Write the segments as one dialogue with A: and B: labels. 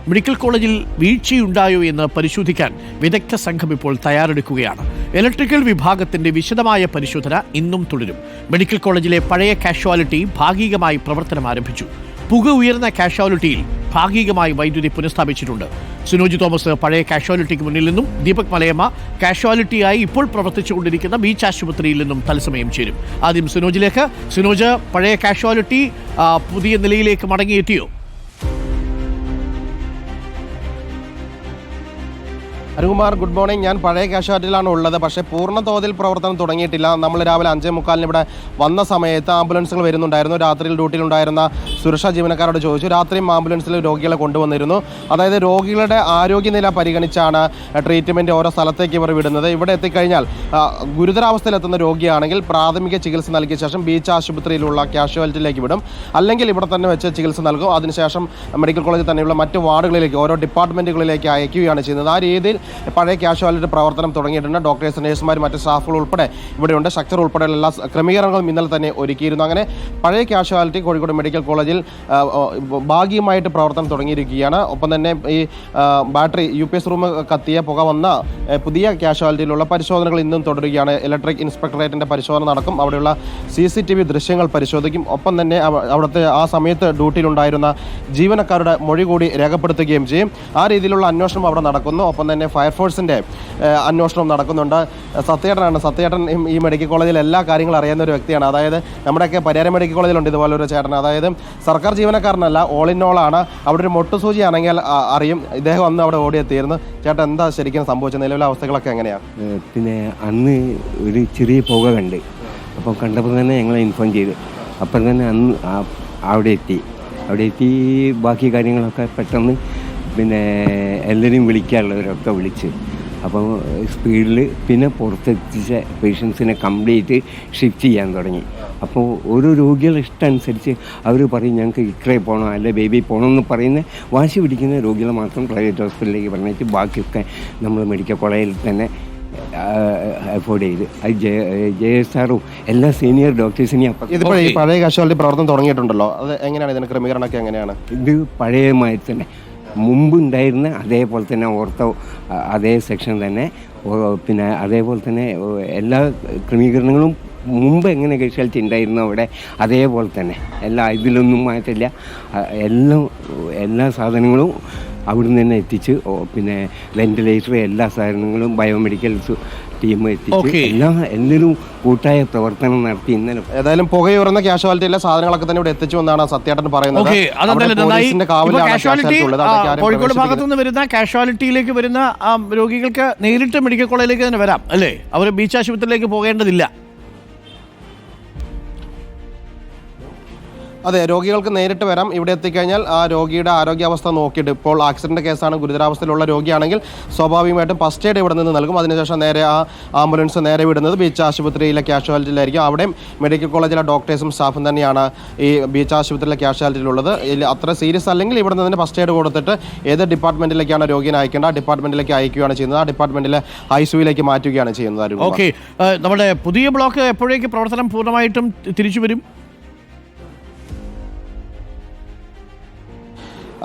A: Medical കോളേജിൽ വീഴ്ചയുണ്ടായോ എന്ന് പരിശോധിക്കാൻ വിദഗ്ധ സംഘം ഇപ്പോൾ തയ്യാറെടുക്കുകയാണ്. ഇലക്ട്രിക്കൽ വിഭാഗത്തിന്റെ വിശദമായ പരിശോധന ഇന്നും തുടരും. മെഡിക്കൽ കോളേജിലെ പഴയ കാഷ്വാലിറ്റി ഭാഗികമായി പ്രവർത്തനം ആരംഭിച്ചു. പുക ഉയർന്ന കാഷ്വാലിറ്റിയിൽ ഭാഗികമായി വൈദ്യുതി പുനഃസ്ഥാപിച്ചിട്ടുണ്ട്. സുനോജ് തോമസ് പഴയ കാഷ്വാലിറ്റിക്ക് മുന്നിൽ നിന്നും, ദീപക് മലയമ്മ കാഷ്വാലിറ്റിയായി ഇപ്പോൾ പ്രവർത്തിച്ചുകൊണ്ടിരിക്കുന്ന ബീച്ച് ആശുപത്രിയിൽ നിന്നും തത്സമയം ചേരും. ആദ്യം സുനോജിലേക്ക്. സുനോജ്, പഴയ കാഷ്വാലിറ്റി പുതിയ നിലയിലേക്ക് മടങ്ങിയെത്തിയോ?
B: അരുകുമാർ, ഗുഡ് മോർണിംഗ്. ഞാൻ പഴയ കാഷ്വാലിറ്റിയിലാണ് ഉള്ളത്. പക്ഷേ പൂർണ്ണ തോതിൽ പ്രവർത്തനം തുടങ്ങിയിട്ടില്ല. നമ്മൾ രാവിലെ 5:45 ഇവിടെ വന്ന സമയത്ത് ആംബുലൻസുകൾ വരുന്നുണ്ടായിരുന്നു. രാത്രിയിൽ ഡ്യൂട്ടിയിലുണ്ടായിരുന്ന സുരക്ഷാ ജീവനക്കാരോട് ചോദിച്ചു. രാത്രിയും ആംബുലൻസിൽ രോഗികളെ കൊണ്ടുവന്നിരുന്നു. അതായത് രോഗികളുടെ ആരോഗ്യനില പരിഗണിച്ചാണ് ട്രീറ്റ്മെൻറ്റ് ഓരോ സ്ഥലത്തേക്ക് ഇവർ വിടുന്നത്. ഇവിടെ എത്തിക്കഴിഞ്ഞാൽ ഗുരുതരാവസ്ഥയിലെത്തുന്ന രോഗിയാണെങ്കിൽ പ്രാഥമിക ചികിത്സ നൽകിയ ശേഷം ബീച്ച് ആശുപത്രിയിലുള്ള കാഷ്വാലിറ്റിയിലേക്ക് വിടും. അല്ലെങ്കിൽ ഇവിടെ തന്നെ വെച്ച് ചികിത്സ നൽകും. അതിനുശേഷം മെഡിക്കൽ കോളേജിൽ തന്നെയുള്ള മറ്റ് വാർഡുകളിലേക്ക്, ഓരോ ഡിപ്പാർട്ട്മെൻറ്റുകളിലേക്ക് അയക്കുകയാണ് ചെയ്യുന്നത്. ആ രീതിയിൽ പഴയ കാഷ്വാലിറ്റി പ്രവർത്തനം തുടങ്ങിയിട്ടുണ്ട്. ഡോക്ടേഴ്സ്, നഴ്സുമാർ, മറ്റ് സ്റ്റാഫുകൾ ഉൾപ്പെടെ ഇവിടെയുണ്ട്. സ്ട്രക്ചർ ഉൾപ്പെടെയുള്ള എല്ലാ ക്രമീകരണങ്ങളും ഇന്നലെ തന്നെ ഒരുക്കിയിരുന്നു. അങ്ങനെ പഴയ കാഷ്വാലിറ്റി കോഴിക്കോട് മെഡിക്കൽ കോളേജിൽ ഭാഗികമായിട്ട് പ്രവർത്തനം തുടങ്ങിയിരിക്കുകയാണ്. ഒപ്പം തന്നെ ഈ ബാറ്ററി UPS റൂം കത്തിയ പുക വന്ന പുതിയ കാഷ്വാലിറ്റിയിലുള്ള പരിശോധനകൾ ഇന്നും തുടരുകയാണ്. ഇലക്ട്രിക് ഇൻസ്പെക്ടറേറ്റിൻ്റെ പരിശോധന നടക്കും. അവിടെയുള്ള CCTV ദൃശ്യങ്ങൾ പരിശോധിക്കും. ഒപ്പം തന്നെ അവിടുത്തെ ആ സമയത്ത് ഡ്യൂട്ടിയിലുണ്ടായിരുന്ന ജീവനക്കാരുടെ മൊഴി കൂടി രേഖപ്പെടുത്തുകയും ചെയ്യും. ആ രീതിയിലുള്ള അന്വേഷണം അവിടെ നടക്കുന്നു. ഒപ്പം തന്നെ ഫയർഫോഴ്സിൻ്റെ അന്വേഷണം നടക്കുന്നുണ്ട്. സത്യേട്ടൻ ഈ മെഡിക്കൽ കോളേജിൽ എല്ലാ കാര്യങ്ങളും അറിയുന്ന ഒരു വ്യക്തിയാണ്. അതായത് നമ്മുടെയൊക്കെ പരിയാരം മെഡിക്കൽ കോളേജിലുണ്ട് ഇതുപോലൊരു ചേട്ടൻ. അതായത് സർക്കാർ ജീവനക്കാരനല്ല, ഓൾ ഇൻ ഓൾ ആണ്. അവിടെ ഒരു മൊട്ടുസൂചി ആണെങ്കിൽ അറിയും. ഇദ്ദേഹം അന്ന് അവിടെ ഓടിയെത്തിയിരുന്നു. ചേട്ടൻ എന്താ ശരിക്കും സംഭവിച്ചത്? നിലവിലെ അവസ്ഥകളൊക്കെ എങ്ങനെയാണ്?
C: പിന്നെ അന്ന് ഒരു ചെറിയ പുക കണ്ട്, അപ്പം കണ്ടപ്പോൾ തന്നെ ഞങ്ങളെ ഇൻഫോം ചെയ്തു. അപ്പം തന്നെ അന്ന് അവിടെ എത്തി ബാക്കി കാര്യങ്ങളൊക്കെ പെട്ടെന്ന് പിന്നെ എല്ലാവരെയും വിളിക്കാനുള്ളവരൊക്കെ വിളിച്ച്, അപ്പം സ്പീഡിൽ പിന്നെ പുറത്തെത്തിച്ച പേഷ്യൻസിനെ കംപ്ലീറ്റ് ഷിഫ്റ്റ് ചെയ്യാൻ തുടങ്ങി. അപ്പോൾ ഓരോ രോഗികളുടെ ഇഷ്ടമനുസരിച്ച് അവർ പറയും ഞങ്ങൾക്ക് ഇക്രേ പോകണം, അല്ലെ ബേബി പോകണം എന്ന് പറയുന്ന വാശി പിടിക്കുന്ന രോഗികളെ മാത്രം പ്രൈവറ്റ് ഹോസ്പിറ്റലിലേക്ക് പറഞ്ഞിട്ട് ബാക്കിയൊക്കെ നമ്മൾ മെഡിക്കൽ കോളേജിൽ തന്നെ അഫോർഡ് ചെയ്ത് JSRും എല്ലാ സീനിയർ ഡോക്ടേഴ്സിനെയും.
B: ഇതിപ്പോൾ ഈ പഴയ കാഷ്വാലിറ്റി പ്രവർത്തനം തുടങ്ങിയിട്ടുണ്ടല്ലോ, അത് എങ്ങനെയാണ്? ഇതിൻ്റെ ക്രമീകരണമൊക്കെ എങ്ങനെയാണ്?
C: ഇത് പഴയമായി തന്നെ മുമ്പ് ഉണ്ടായിരുന്ന അതേപോലെ തന്നെ ഓർത്തോ അതേ സെക്ഷൻ തന്നെ, പിന്നെ അതേപോലെ തന്നെ എല്ലാ ക്രമീകരണങ്ങളും മുമ്പ് എങ്ങനെ കാഷ്വാലിറ്റി ഉണ്ടായിരുന്നു അവിടെ അതേപോലെ തന്നെ ഇതിലൊന്നും മാറ്റില്ല. എല്ലാ സാധനങ്ങളും അവിടുന്ന് തന്നെ എത്തിച്ച്, പിന്നെ വെന്റിലേറ്റർ, എല്ലാ സാധനങ്ങളും ബയോമെഡിക്കൽസ് ടീം എത്തിച്ച് എല്ലാവരും കൂട്ടായ പ്രവർത്തനം നടത്തി. ഇന്നലെ
B: ഏതായാലും പുകയുറന്ന കാഷ്വാലിറ്റിയിലെ സാധനങ്ങളൊക്കെ തന്നെ ഇവിടെ എത്തിച്ചു എന്നാണ് സത്യേട്ടൻ പറയുന്നത്.
A: കോഴിക്കോട് ഭാഗത്തു നിന്ന് വരുന്ന കാഷ്വാലിറ്റിയിലേക്ക് വരുന്ന രോഗികൾക്ക് നേരിട്ട് മെഡിക്കൽ കോളേജിലേക്ക് തന്നെ വരാം അല്ലേ? അവർ ബീച്ച് ആശുപത്രിയിലേക്ക് പോകേണ്ടതില്ല.
B: അതെ, രോഗികൾക്ക് നേരിട്ട് വരാം. ഇവിടെ എത്തിക്കഴിഞ്ഞാൽ ആ രോഗിയുടെ ആരോഗ്യാവസ്ഥ നോക്കിയിട്ട്, ഇപ്പോൾ ആക്സിഡന്റ് കേസാണ്, ഗുരുതരാവസ്ഥയിലുള്ള രോഗിയാണെങ്കിൽ സ്വാഭാവികമായിട്ടും ഫസ്റ്റ് എയ്ഡ് ഇവിടെ നിന്ന് നൽകും. അതിനുശേഷം നേരെ ആ ആംബുലൻസ് നേരെ വിടുന്നത് ബീച്ച് ആശുപത്രിയിലെ കാഷ്വാലിറ്റിയിലായിരിക്കും. അവിടെയും മെഡിക്കൽ കോളേജിലെ ഡോക്ടേഴ്സും സ്റ്റാഫും തന്നെയാണ് ഈ ബീച്ച് ആശുപത്രിയിലെ കാഷ്വാലിറ്റിയിലുള്ളത്. അത്ര സീരിയസ് അല്ലെങ്കിൽ ഇവിടെ നിന്ന് ഫസ്റ്റ് എയ്ഡ് കൊടുത്തിട്ട് ഏത് ഡിപ്പാർട്ട്മെന്റിലേക്കാണ് രോഗിയെ അയക്കേണ്ടത് ആ ഡിപ്പാർട്ട്മെന്റിലേക്ക് അയക്കുകയാണ് ചെയ്യുന്നത്. ആ ഡിപ്പാർട്ട്മെന്റിലെ ICUയിലേക്ക് മാറ്റുകയാണ് ചെയ്യുന്നത്.
A: ഓക്കെ, നമ്മുടെ പുതിയ ബ്ലോക്ക് എപ്പോഴേക്ക് പ്രവർത്തനം പൂർണ്ണമായിട്ടും തിരിച്ചു വരും?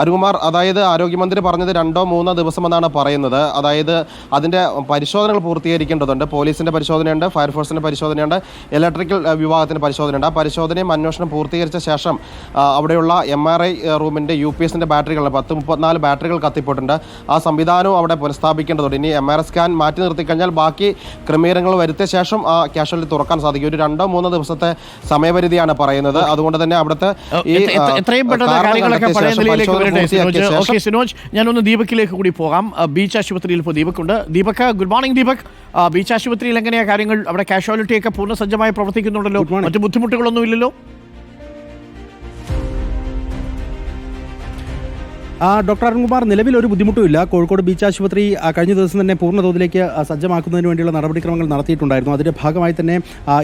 B: അരുകുമാർ, അതായത് ആരോഗ്യമന്ത്രി പറഞ്ഞത് 2-3 ദിവസമെന്നാണ് പറയുന്നത്. അതായത് അതിൻ്റെ പരിശോധനകൾ പൂർത്തീകരിക്കേണ്ടതുണ്ട്. പോലീസിൻ്റെ പരിശോധനയുണ്ട്, ഫയർഫോഴ്സിൻ്റെ പരിശോധനയുണ്ട്, ഇലക്ട്രിക്കൽ വിഭാഗത്തിൻ്റെ പരിശോധനയുണ്ട്. ആ പരിശോധനയും അന്വേഷണം പൂർത്തീകരിച്ച ശേഷം അവിടെയുള്ള MRI റൂമിൻ്റെ UPSൻ്റെ ബാറ്ററികൾ 34 ബാറ്ററികൾ കത്തിപ്പോയിട്ടുണ്ട്. ആ സംവിധാനവും അവിടെ പുനഃസ്ഥാപിക്കേണ്ടതുണ്ട്. ഇനി MRI സ്കാൻ മാറ്റി നിർത്തിക്കഴിഞ്ഞാൽ ബാക്കി ക്രമീകരണങ്ങൾ വരുത്തിയ ശേഷം ആ കാഷ്വാലിറ്റി തുറക്കാൻ സാധിക്കും. ഒരു 2-3 ദിവസത്തെ സമയപരിധിയാണ് പറയുന്നത്. അതുകൊണ്ട് തന്നെ അവിടുത്തെ
A: സിനോജ്, ഞാനൊന്ന് ദീപക്കിലേക്ക് കൂടി പോകാം. ബീച്ച് ആശുപത്രിയിൽ ഇപ്പോൾ ദീപക്കുണ്ട്. Deepak, good morning. Deepak, beach ആശുപത്രിയിൽ എങ്ങനെയാണ് കാര്യങ്ങൾ? അവിടെ കാഷ്വാലിറ്റിയൊക്കെ പൂർണ്ണസജ്ജമായി പ്രവർത്തിക്കുന്നുണ്ടല്ലോ, മറ്റു ബുദ്ധിമുട്ടുകളൊന്നും ഇല്ലല്ലോ?
D: ഡോക്ടർ അരുൺകുമാർ, നിലവിൽ ഒരു ബുദ്ധിമുട്ടുമില്ല. കോഴിക്കോട് ബീച്ച് ആശുപത്രി കഴിഞ്ഞ ദിവസം തന്നെ പൂർണ്ണ തോതിലേക്ക് സജ്ജമാക്കുന്നതിന് വേണ്ടിയുള്ള നടപടിക്രമങ്ങൾ നടത്തിയിട്ടുണ്ടായിരുന്നു. അതിൻ്റെ ഭാഗമായി തന്നെ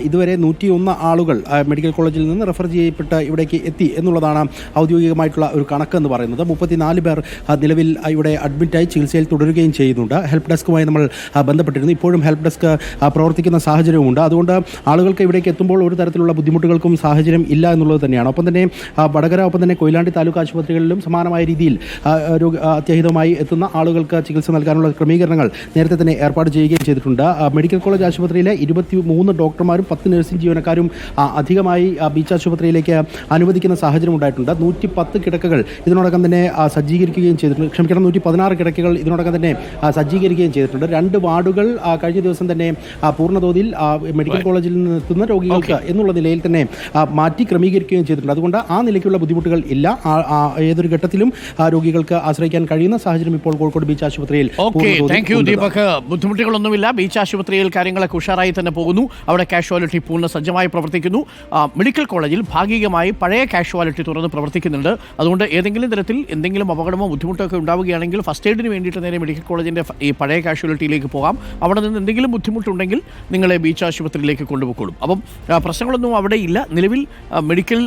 D: ഇതുവരെ 101 ആളുകൾ മെഡിക്കൽ കോളേജിൽ നിന്ന് റെഫർ ചെയ്യപ്പെട്ട് ഇവിടേക്ക് എത്തി എന്നുള്ളതാണ് ഔദ്യോഗികമായിട്ടുള്ള ഒരു കണക്ക് എന്ന് പറയുന്നത്. 34 പേർ നിലവിൽ ഇവിടെ അഡ്മിറ്റായി ചികിത്സയിൽ തുടരുകയും ചെയ്യുന്നുണ്ട്. ഹെൽപ്പ് ഡെസ്കുമായി നമ്മൾ ബന്ധപ്പെട്ടിരുന്നു. ഇപ്പോഴും ഹെൽപ്പ് ഡെസ്ക് പ്രവർത്തിക്കുന്ന സാഹചര്യമുണ്ട്. അതുകൊണ്ട് ആളുകൾക്ക് ഇവിടേക്ക് എത്തുമ്പോൾ ഒരു തരത്തിലുള്ള ബുദ്ധിമുട്ടുകൾക്കും സാഹചര്യം ഇല്ല എന്നുള്ളത് തന്നെയാണ്. ഒപ്പം തന്നെ വടകര, ഒപ്പം തന്നെ കൊയിലാണ്ടി താലൂക്ക് ആശുപത്രികളിലും സമാനമായ രീതിയിൽ അത്യാഹിതമായി എത്തുന്ന ആളുകൾക്ക് ചികിത്സ നൽകാനുള്ള ക്രമീകരണങ്ങൾ നേരത്തെ തന്നെ ഏർപ്പാട് ചെയ്യുകയും ചെയ്തിട്ടുണ്ട്. മെഡിക്കൽ കോളേജ് ആശുപത്രിയിലെ 23 ഡോക്ടർമാരും 10 നഴ്സിംഗ് ജീവനക്കാരും അധികമായി ബീച്ച് ആശുപത്രിയിലേക്ക് അനുവദിക്കുന്ന സാഹചര്യം ഉണ്ടായിട്ടുണ്ട്. 110 കിടക്കകൾ ഇതിനോടകം തന്നെ സജ്ജീകരിക്കുകയും ചെയ്തിട്ടുണ്ട്. 116 കിടക്കകൾ ഇതിനോടകം തന്നെ സജ്ജീകരിക്കുകയും ചെയ്തിട്ടുണ്ട്. 2 വാർഡുകൾ കഴിഞ്ഞ ദിവസം തന്നെ പൂർണ്ണതോതിൽ മെഡിക്കൽ കോളേജിൽ നിന്ന് എത്തുന്ന രോഗികൾക്ക് എന്നുള്ള നിലയിൽ തന്നെ മാറ്റി ക്രമീകരിക്കുകയും ചെയ്തിട്ടുണ്ട്. അതുകൊണ്ട് ആ നിലയ്ക്കുള്ള ബുദ്ധിമുട്ടുകൾ ഇല്ല. ഏതൊരു ഘട്ടത്തിലും രോഗികൾക്ക് ആശ്രയിക്കാൻ കഴിയുന്ന സാഹചര്യം ഇപ്പോൾ കോഴിക്കോട് ബീച്ച് ആശുപത്രിയിൽ.
A: Thank you Deepak. ബുദ്ധിമുട്ടുകളൊന്നുമില്ല. ബീച്ച് ആശുപത്രിയിൽ കാര്യങ്ങളൊക്കെ ഉഷാറായി തന്നെ പോകുന്നു. അവിടെ കാഷ്വാലിറ്റി പൂർണ്ണ സജ്ജമായി പ്രവർത്തിക്കുന്നു. മെഡിക്കൽ കോളേജിൽ ഭാഗികമായി പഴയ കാഷ്വാലിറ്റി തുറന്ന് പ്രവർത്തിക്കുന്നുണ്ട്. അതുകൊണ്ട് ഏതെങ്കിലും തരത്തിൽ എന്തെങ്കിലും അപകടമോ ബുദ്ധിമുട്ടോ ഒക്കെ ഉണ്ടാവുകയാണെങ്കിൽ ഫസ്റ്റ് എയ്ഡിന് വേണ്ടിയിട്ട് നേരെ മെഡിക്കൽ കോളേജിൻ്റെ ഈ പഴയ കാഷ്വാലിറ്റിയിലേക്ക് പോകാം. അവിടെ നിന്ന് എന്തെങ്കിലും ബുദ്ധിമുട്ടുണ്ടെങ്കിൽ നിങ്ങളെ ബീച്ച് ആശുപത്രിയിലേക്ക് കൊണ്ടുപോയിക്കോളും. അപ്പം പ്രശ്നങ്ങളൊന്നും അവിടെ ഇല്ല. നിലവിൽ മെഡിക്കൽ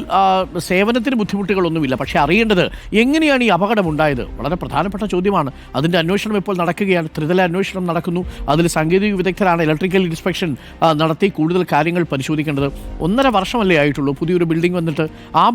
A: സേവനത്തിന് ബുദ്ധിമുട്ടുകളൊന്നുമില്ല. പക്ഷേ അറിയേണ്ടത് എങ്ങനെയാണ് ഈ അപകടം ഉണ്ടായത് വളരെ പ്രധാനപ്പെട്ട ചോദ്യമാണ്. അതിൻ്റെ അന്വേഷണം ഇപ്പോൾ നടക്കുകയാണ്. ത്രിതല അന്വേഷണം നടക്കുന്നു. അതിൽ സാങ്കേതിക വിദഗ്ധരാണ് ഇലക്ട്രിക്കൽ ഇൻസ്പെക്ഷൻ നടത്തി കൂടുതൽ കാര്യങ്ങൾ പരിശോധിക്കേണ്ടത്. 1.5 വർഷമല്ലേ ആയിട്ടുള്ളൂ പുതിയൊരു ബിൽഡിംഗ് വന്നിട്ട്. ആ